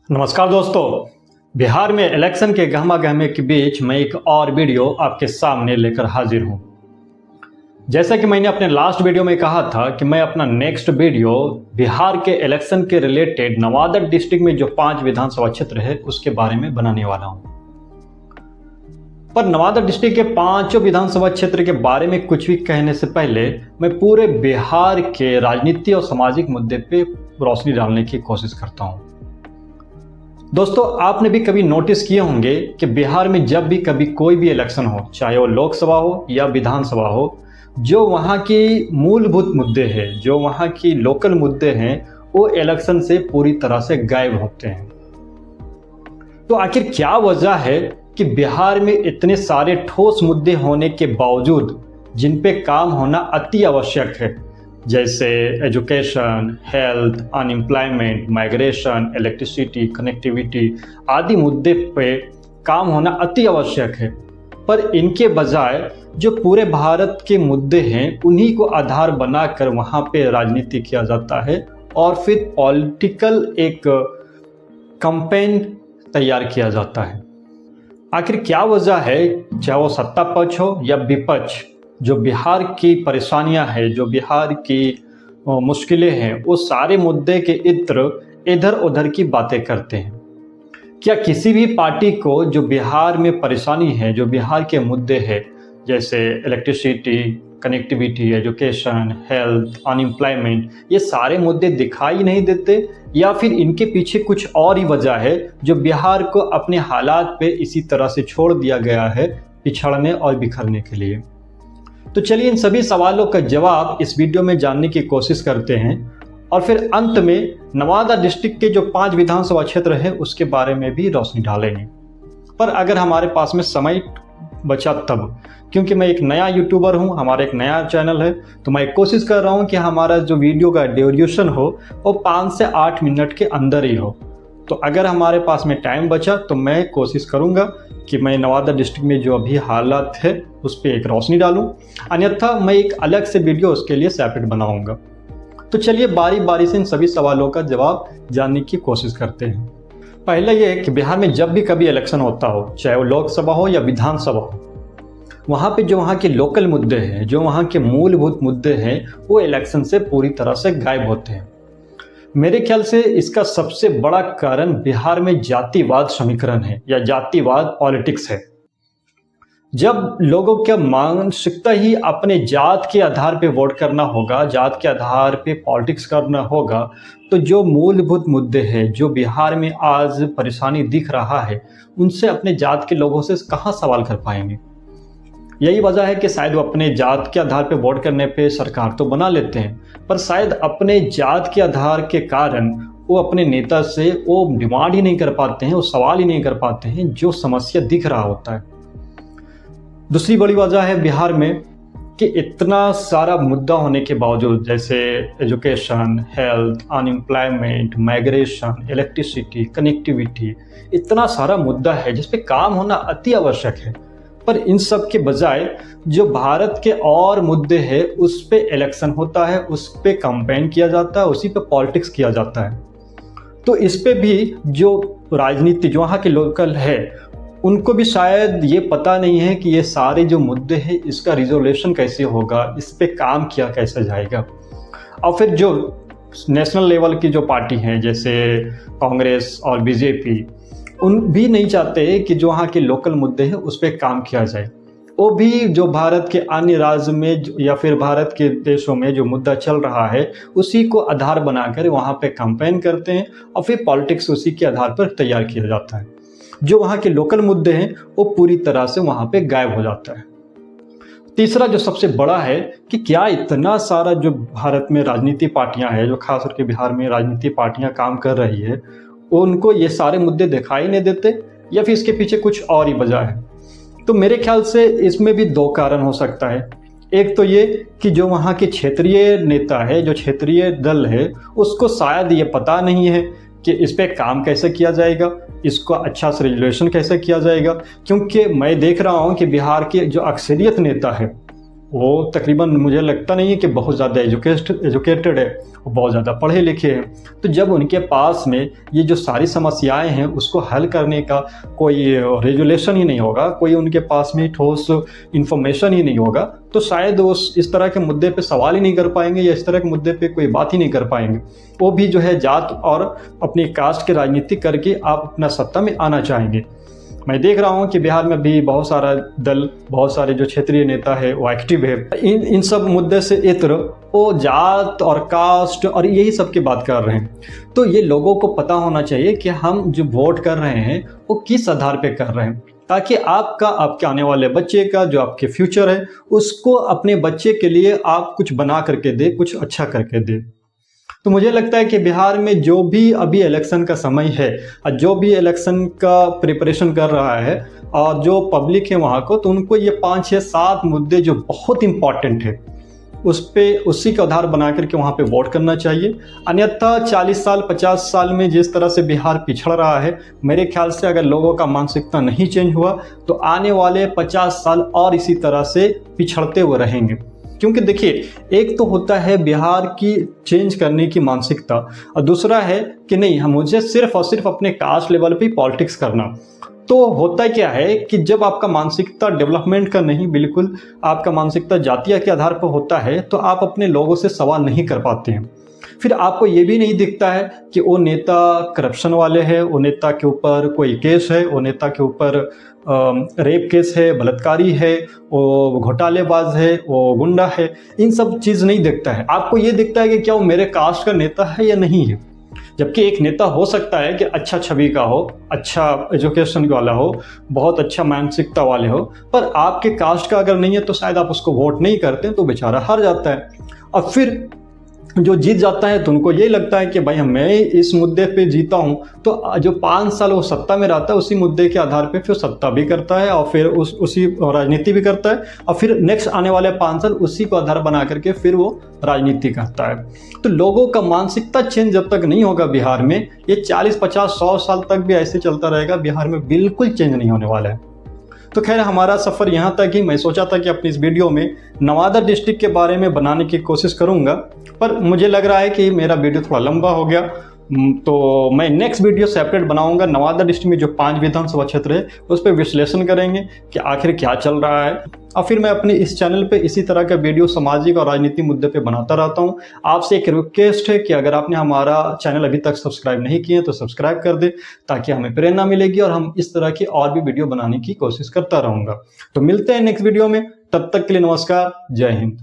नमस्कार दोस्तों। बिहार में इलेक्शन के गहमा गहमे के बीच मैं एक और वीडियो आपके सामने लेकर हाजिर हूं। जैसा कि मैंने अपने लास्ट वीडियो में कहा था कि मैं अपना नेक्स्ट वीडियो बिहार के इलेक्शन के रिलेटेड नवादा डिस्ट्रिक्ट में जो 5 विधानसभा क्षेत्र है उसके बारे में बनाने वाला हूं। पर नवादा डिस्ट्रिक्ट के 5 विधानसभा क्षेत्र के बारे में कुछ भी कहने से पहले मैं पूरे बिहार के राजनीति और सामाजिक मुद्दे पे रोशनी डालने की कोशिश करता हूं। दोस्तों, आपने भी कभी नोटिस किए होंगे कि बिहार में जब भी कभी कोई भी इलेक्शन हो, चाहे वो लोकसभा हो या विधानसभा हो, जो वहाँ की मूलभूत मुद्दे हैं, जो वहाँ की लोकल मुद्दे हैं, वो इलेक्शन से पूरी तरह से गायब होते हैं। तो आखिर क्या वजह है कि बिहार में इतने सारे ठोस मुद्दे होने के बावजूद जिन पे काम होना अति आवश्यक है, जैसे education, health, unemployment, migration, electricity, connectivity आदि मुद्दे पे काम होना अति आवश्यक है, पर इनके बजाय जो पूरे भारत के मुद्दे हैं उन्हीं को आधार बनाकर वहाँ पे राजनीति किया जाता है और फिर पॉलिटिकल एक कैंपेन तैयार किया जाता है। आखिर क्या वजह है, चाहे वो सत्ता पक्ष हो या विपक्ष, जो बिहार की परेशानियां हैं, जो बिहार की मुश्किलें हैं, वो सारे मुद्दे के इधर उधर की बातें करते हैं। क्या किसी भी पार्टी को जो बिहार में परेशानी है, जो बिहार के मुद्दे हैं, जैसे electricity, connectivity, education, health, unemployment, ये सारे मुद्दे दिखाई नहीं देते, या फिर इनके पीछे कुछ और ही वजह है जो बिहार को अपने हालात पे इसी तरह से छोड़ दिया गया है पिछड़ने और बिखरने के लिए? तो चलिए इन सभी सवालों का जवाब इस वीडियो में जानने की कोशिश करते हैं और फिर अंत में नवादा डिस्ट्रिक्ट के जो 5 विधानसभा क्षेत्र है उसके बारे में भी रोशनी डालेंगे। पर अगर हमारे पास में समय बचा तब, क्योंकि मैं एक नया यूट्यूबर हूं, हमारा एक नया चैनल है, तो मैं कोशिश कर रहा हूं कि हमारा जो वीडियो का ड्यूरेशन हो वो 5 से 8 मिनट के अंदर ही हो। तो अगर हमारे पास में टाइम बचा तो मैं कोशिश करूंगा कि मैं नवादा डिस्ट्रिक्ट में जो अभी हालात है उस पर एक रोशनी डालूं, अन्यथा मैं एक अलग से वीडियो उसके लिए सेपरेट बनाऊंगा। तो चलिए बारी बारी से इन सभी सवालों का जवाब जानने की कोशिश करते हैं। पहला ये है कि बिहार में जब भी कभी इलेक्शन होता हो, चाहे वो लोकसभा हो या विधानसभा हो, वहाँ पे जो वहाँ के लोकल मुद्दे हैं, जो वहाँ के मूलभूत मुद्दे हैं, वो इलेक्शन से पूरी तरह से गायब होते हैं। मेरे ख्याल से इसका सबसे बड़ा कारण बिहार में जातिवाद समीकरण है या जातिवाद पॉलिटिक्स है। जब लोगों की मानसिकता ही अपने जात के आधार पे वोट करना होगा, जात के आधार पे पॉलिटिक्स करना होगा, तो जो मूलभूत मुद्दे हैं, जो बिहार में आज परेशानी दिख रहा है, उनसे अपने जात के लोगों से कहाँ सवाल कर पाएंगे। यही वजह है कि शायद वो अपने जात के आधार पे वोट करने पे सरकार तो बना लेते हैं, पर शायद अपने जात के आधार के कारण वो अपने नेता से वो डिमांड ही नहीं कर पाते हैं, वो सवाल ही नहीं कर पाते हैं जो समस्या दिख रहा होता है। दूसरी बड़ी वजह है बिहार में कि इतना सारा मुद्दा होने के बावजूद, जैसे education, health, unemployment, migration, electricity, connectivity, इतना सारा मुद्दा है जिस पे काम होना अति आवश्यक है, पर इन सब के बजाय जो भारत के और मुद्दे हैं उस पे इलेक्शन होता है, उस पे कैंपेन किया जाता है, उसी पे पॉलिटिक्स किया जाता है। तो इस पे भी जो राजनीति, जो वहाँ के लोकल है, उनको भी शायद ये पता नहीं है कि ये सारे जो मुद्दे हैं इसका रिजोल्यूशन कैसे होगा, इस पे काम किया कैसे जाएगा। और फिर जो नेशनल लेवल की जो पार्टी हैं, जैसे कांग्रेस और बीजेपी, उन भी नहीं चाहते कि जो वहाँ के लोकल मुद्दे हैं उस पर काम किया जाए। वो भी जो भारत के अन्य राज्य में या फिर भारत के देशों में जो मुद्दा चल रहा है उसी को आधार बनाकर वहाँ पे कैंपेन करते हैं और फिर पॉलिटिक्स उसी के आधार पर तैयार किया जाता है। जो वहाँ के लोकल मुद्दे हैं वो पूरी तरह से वहाँ पे गायब हो जाता है। तीसरा जो सबसे बड़ा है कि क्या इतना सारा जो भारत में राजनीति पार्टियां हैं, जो खास करके बिहार में राजनीति पार्टियां काम कर रही है, उनको ये सारे मुद्दे दिखाई नहीं देते, या फिर इसके पीछे कुछ और ही वजह है। तो मेरे ख्याल से इसमें भी 2 कारण हो सकता है। एक तो ये कि जो वहाँ के क्षेत्रीय नेता है, जो क्षेत्रीय दल है, उसको शायद ये पता नहीं है कि इस पे काम कैसे किया जाएगा, इसको अच्छा से रेजुलेशन कैसे किया जाएगा। क्योंकि मैं देख रहा हूँ कि बिहार के जो अक्सरियत नेता है वो तकरीबन मुझे लगता नहीं है कि बहुत ज़्यादा एजुकेटेड है, वो बहुत ज़्यादा पढ़े लिखे हैं। तो जब उनके पास में ये जो सारी समस्याएं हैं उसको हल करने का कोई रेजुलेशन ही नहीं होगा, कोई उनके पास में ठोस इन्फॉर्मेशन ही नहीं होगा, तो शायद वो इस तरह के मुद्दे पे सवाल ही नहीं कर पाएंगे या इस तरह के मुद्दे पे कोई बात ही नहीं कर पाएंगे। वो भी जो है जात और अपनी कास्ट की राजनीति करके आप अपना सत्ता में आना चाहेंगे। मैं देख रहा हूँ कि बिहार में भी बहुत सारा दल, बहुत सारे जो क्षेत्रीय नेता है वो एक्टिव है। इन सब मुद्दे से इतर वो जात और कास्ट और यही सब की बात कर रहे हैं। तो ये लोगों को पता होना चाहिए कि हम जो वोट कर रहे हैं वो किस आधार पे कर रहे हैं, ताकि आपके आने वाले बच्चे का जो आपके फ्यूचर है उसको अपने बच्चे के लिए आप कुछ बना करके दे, कुछ अच्छा करके दे। तो मुझे लगता है कि बिहार में जो भी अभी इलेक्शन का समय है और जो भी इलेक्शन का प्रिपरेशन कर रहा है और जो पब्लिक है वहाँ को, तो उनको ये 5, 6, 7 मुद्दे जो बहुत इम्पॉर्टेंट है उसी का आधार बना करके वहाँ पे वोट करना चाहिए। अन्यथा 40 साल 50 साल में जिस तरह से बिहार पिछड़ रहा है, मेरे ख्याल से अगर लोगों का मानसिकता नहीं चेंज हुआ तो आने वाले 50 साल और इसी तरह से पिछड़ते हुए रहेंगे। क्योंकि देखिए, एक तो होता है बिहार की चेंज करने की मानसिकता और दूसरा है कि नहीं, हम मुझे सिर्फ और सिर्फ अपने कास्ट लेवल पे पॉलिटिक्स करना। तो होता क्या है कि जब आपका मानसिकता डेवलपमेंट का नहीं, बिल्कुल आपका मानसिकता जातीय के आधार पर होता है, तो आप अपने लोगों से सवाल नहीं कर पाते हैं। फिर आपको ये भी नहीं दिखता है कि वो नेता करप्शन वाले हैं, वो नेता के ऊपर कोई केस है, वो नेता के ऊपर रेप केस है, बलात्कारी है, वो घोटालेबाज है, वो गुंडा है। इन सब चीज़ नहीं दिखता है। आपको ये दिखता है कि क्या वो मेरे कास्ट का नेता है या नहीं है। जबकि एक नेता हो सकता है कि अच्छा छवि का हो, अच्छा एजुकेशन वाला हो, बहुत अच्छा मानसिकता वाले हो, पर आपके कास्ट का अगर नहीं है तो शायद आप उसको वोट नहीं करते, तो बेचारा हार जाता है। और फिर जो जीत जाता है तो उनको यही लगता है कि भाई मैं इस मुद्दे पे जीता हूँ, तो जो 5 साल वो सत्ता में रहता है उसी मुद्दे के आधार पे फिर सत्ता भी करता है और फिर उसी राजनीति भी करता है और फिर नेक्स्ट आने वाले 5 साल उसी को आधार बना करके फिर वो राजनीति करता है। तो लोगों का मानसिकता चेंज जब तक नहीं होगा बिहार में, ये 40, 50, 100 साल तक भी ऐसे चलता रहेगा, बिहार में बिल्कुल चेंज नहीं होने वाला है। तो खैर, हमारा सफ़र यहाँ तक ही। मैं सोचा था कि अपनी इस वीडियो में नवादा डिस्ट्रिक्ट के बारे में बनाने की कोशिश करूँगा, पर मुझे लग रहा है कि मेरा वीडियो थोड़ा लंबा हो गया, तो मैं नेक्स्ट वीडियो सेपरेट बनाऊंगा। नवादा डिस्ट्रिक्ट में जो 5 विधानसभा क्षेत्र है उस पर विश्लेषण करेंगे कि आखिर क्या चल रहा है। और फिर मैं अपने इस चैनल पे इसी तरह का वीडियो सामाजिक और राजनीतिक मुद्दे पे बनाता रहता हूँ। आपसे एक रिक्वेस्ट है कि अगर आपने हमारा चैनल अभी तक सब्सक्राइब नहीं किए तो सब्सक्राइब कर दे, ताकि हमें प्रेरणा मिलेगी और हम इस तरह की और भी वीडियो बनाने की कोशिश करता रहूँगा। तो मिलते हैं नेक्स्ट वीडियो में, तब तक के लिए नमस्कार, जय हिंद।